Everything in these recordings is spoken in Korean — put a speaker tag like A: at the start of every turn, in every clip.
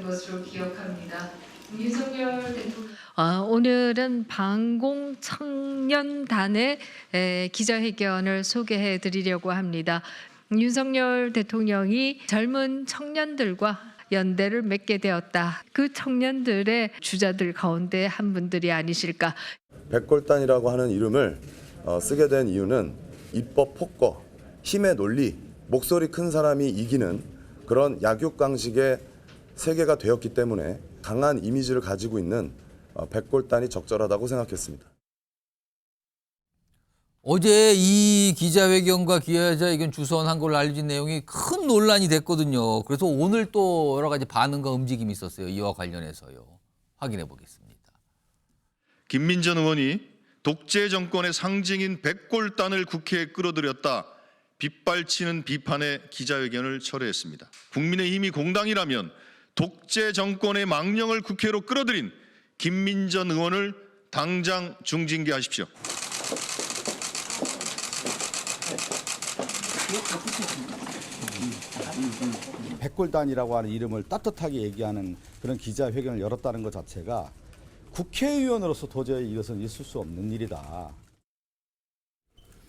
A: 것으로 기억합니다. 윤석열 대통령.
B: 오늘은 반공청년단의 기자회견을 소개해 드리려고 합니다. 윤석열 대통령이 젊은 청년들과 연대를 맺게 되었다. 그 청년들의 주자들 가운데 한 분들이 아니실까.
C: 백골단이라고 하는 이름을 쓰게 된 이유는 입법 폭거, 힘의 논리, 목소리 큰 사람이 이기는 그런 약육강식의 세계가 되었기 때문에 강한 이미지를 가지고 있는 백골단이 적절하다고 생각했습니다.
D: 어제 이 기자회견과 기자회견 주선한 걸로 알려진 내용이 큰 논란이 됐거든요. 그래서 오늘 또 여러 가지 반응과 움직임이 있었어요. 이와 관련해서요. 확인해 보겠습니다.
E: 김민전 의원이 독재 정권의 상징인 백골단을 국회에 끌어들였다. 빗발치는 비판의 기자회견을 철회했습니다. 국민의힘이 공당이라면 독재 정권의 망령을 국회로 끌어들인 김민전 의원을 당장 중징계하십시오.
F: 백골단이라고 하는 이름을 따뜻하게 얘기하는 그런 기자회견을 열었다는 것 자체가 국회의원으로서 도저히 이것은 있을 수 없는 일이다.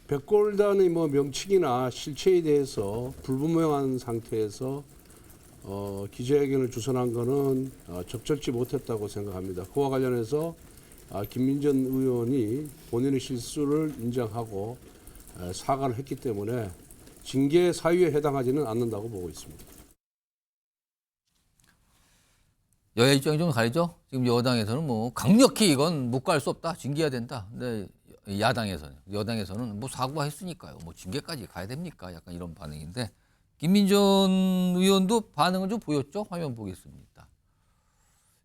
G: 백골단의 명칭이나 실체에 대해서 불분명한 상태에서 기자회견을 주선한 것은 적절치 못했다고 생각합니다. 그와 관련해서 김민전 의원이 본인의 실수를 인정하고 사과를 했기 때문에 징계 사유에 해당하지는 않는다고 보고 있습니다.
D: 여야 입장이 좀 다르죠. 지금 여당에서는 강력히 이건 묵과할 수 없다. 징계해야 된다. 근데 여당에서는 사과했으니까요. 징계까지 가야 됩니까? 약간 이런 반응인데 김민전 의원도 반응을 좀 보였죠. 화면 보겠습니다.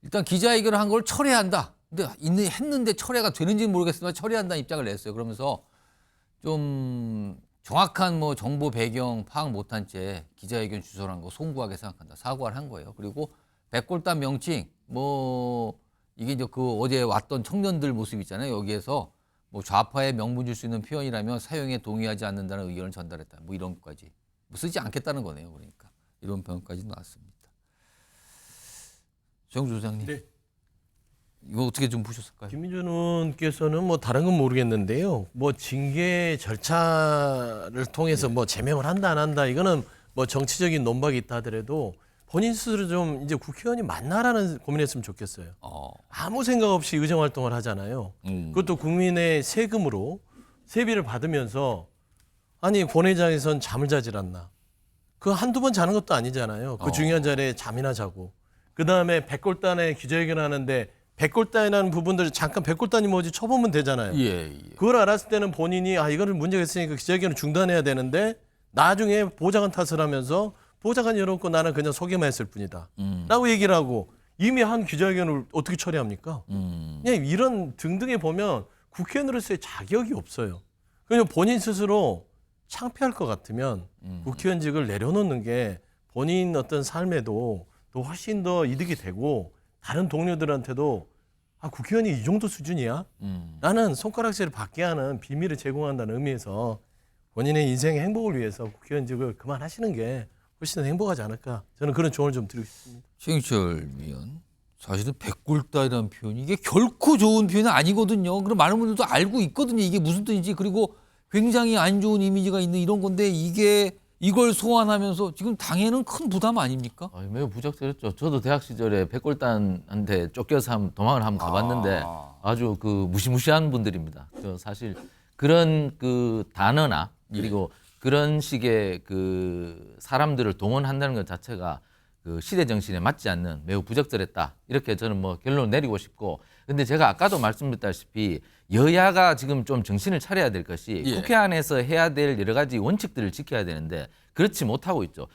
D: 일단 기자회견을 한 걸 철회한다. 근데 했는데 철회가 되는지는 모르겠지만 철회한다는 입장을 냈어요. 그러면서 좀 정확한 정보 배경 파악 못한 채 기자회견 주선한 거 송구하게 생각한다. 사과를 한 거예요. 그리고 백골단 명칭 이게 이제 그 어제 왔던 청년들 모습 있잖아요. 여기에서 좌파의 명분 줄 수 있는 표현이라면 사용에 동의하지 않는다는 의견을 전달했다. 이런 것까지 쓰지 않겠다는 거네요. 그러니까 이런 표현까지 나왔습니다. 정주 소장님,
H: 네.
D: 이거 어떻게 좀 보셨을까요?
H: 김민준 의원께서는 다른 건 모르겠는데요. 징계 절차를 통해서 제명을 한다 안 한다 이거는 정치적인 논박이 있다 하더라도 본인 스스로 좀 이제 국회의원이 맞나라는 고민했으면 좋겠어요. 아무 생각 없이 의정 활동을 하잖아요. 그것도 국민의 세금으로 세비를 받으면서 아니 본회의장에선 잠을 자질 않나. 그 한두 번 자는 것도 아니잖아요. 그 중요한 자리에 잠이나 자고. 그다음에 백골단에 기자회견 하는데 백골단이라는 부분들을 잠깐 백골단이 뭐지 쳐보면 되잖아요.
D: 예.
H: 그걸 알았을 때는 본인이 이거는 문제가 있으니까 기자회견을 중단해야 되는데 나중에 보좌관 탓을 하면서 보좌관이 열었고 나는 그냥 소개만 했을 뿐이다. 라고 얘기를 하고 이미 한 기자회견을 어떻게 처리합니까? 그냥 이런 등등에 보면 국회의원으로서의 자격이 없어요. 그냥 본인 스스로 창피할 것 같으면 국회의원직을 내려놓는 게 본인 어떤 삶에도 또 훨씬 더 이득이 되고 다른 동료들한테도 국회의원이 이 정도 수준이야? 라는 손가락질을 받게 하는 비밀을 제공한다는 의미에서 본인의 인생의 행복을 위해서 국회의원직을 그만하시는 게 훨씬 더 행복하지 않을까. 저는 그런 조언을 좀 드리고 싶습니다.
D: 최영철 위원, 사실은 백골단이라는 표현이 이게 결코 좋은 표현은 아니거든요. 그럼 많은 분들도 알고 있거든요. 이게 무슨 뜻인지. 그리고 굉장히 안 좋은 이미지가 있는 이런 건데 이걸 소환하면서 지금 당에는 큰 부담 아닙니까?
I: 매우 부적절했죠. 저도 대학 시절에 백골단한테 쫓겨서 도망을 한번 가봤는데 아주 무시무시한 분들입니다. 저 사실 그런 단어나 그리고 그런 식의 사람들을 동원한다는 것 자체가 시대 정신에 맞지 않는 매우 부적절했다. 이렇게 저는 결론을 내리고 싶고. 근데 제가 아까도 말씀드렸다시피 여야가 지금 좀 정신을 차려야 될 것이 국회 안에서 해야 될 여러 가지 원칙들을 지켜야 되는데 그렇지 못하고 있죠.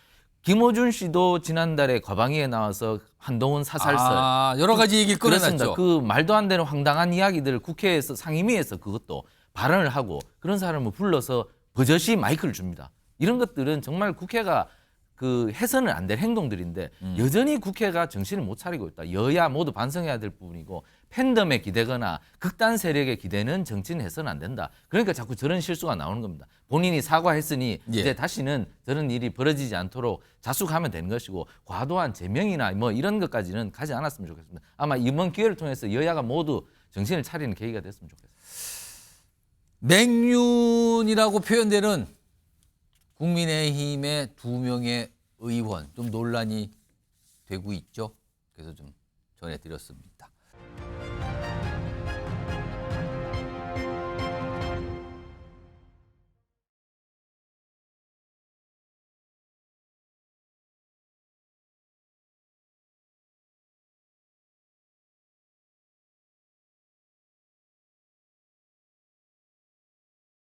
I: 김어준 씨도 지난달에 과방위에 나와서 한동훈 사살설
D: 여러 가지 얘기를 꺼내놨죠.
I: 그 말도 안 되는 황당한 이야기들을 국회에서 상임위에서 그것도 발언을 하고 그런 사람을 불러서 버젓이 마이크를 줍니다. 이런 것들은 정말 국회가 그 해서는 안 될 행동들인데 여전히 국회가 정신을 못 차리고 있다. 여야 모두 반성해야 될 부분이고 팬덤에 기대거나 극단 세력에 기대는 정치는 해서는 안 된다. 그러니까 자꾸 저런 실수가 나오는 겁니다. 본인이 사과했으니
D: 예.
I: 이제 다시는 저런 일이 벌어지지 않도록 자숙하면 되는 것이고 과도한 제명이나 뭐 이런 것까지는 가지 않았으면 좋겠습니다. 아마 이번 기회를 통해서 여야가 모두 정신을 차리는 계기가 됐으면 좋겠습니다.
D: 맹윤이라고 표현되는 국민의힘의 2명의 의원 좀 논란이 되고 있죠. 그래서 좀 전해드렸습니다.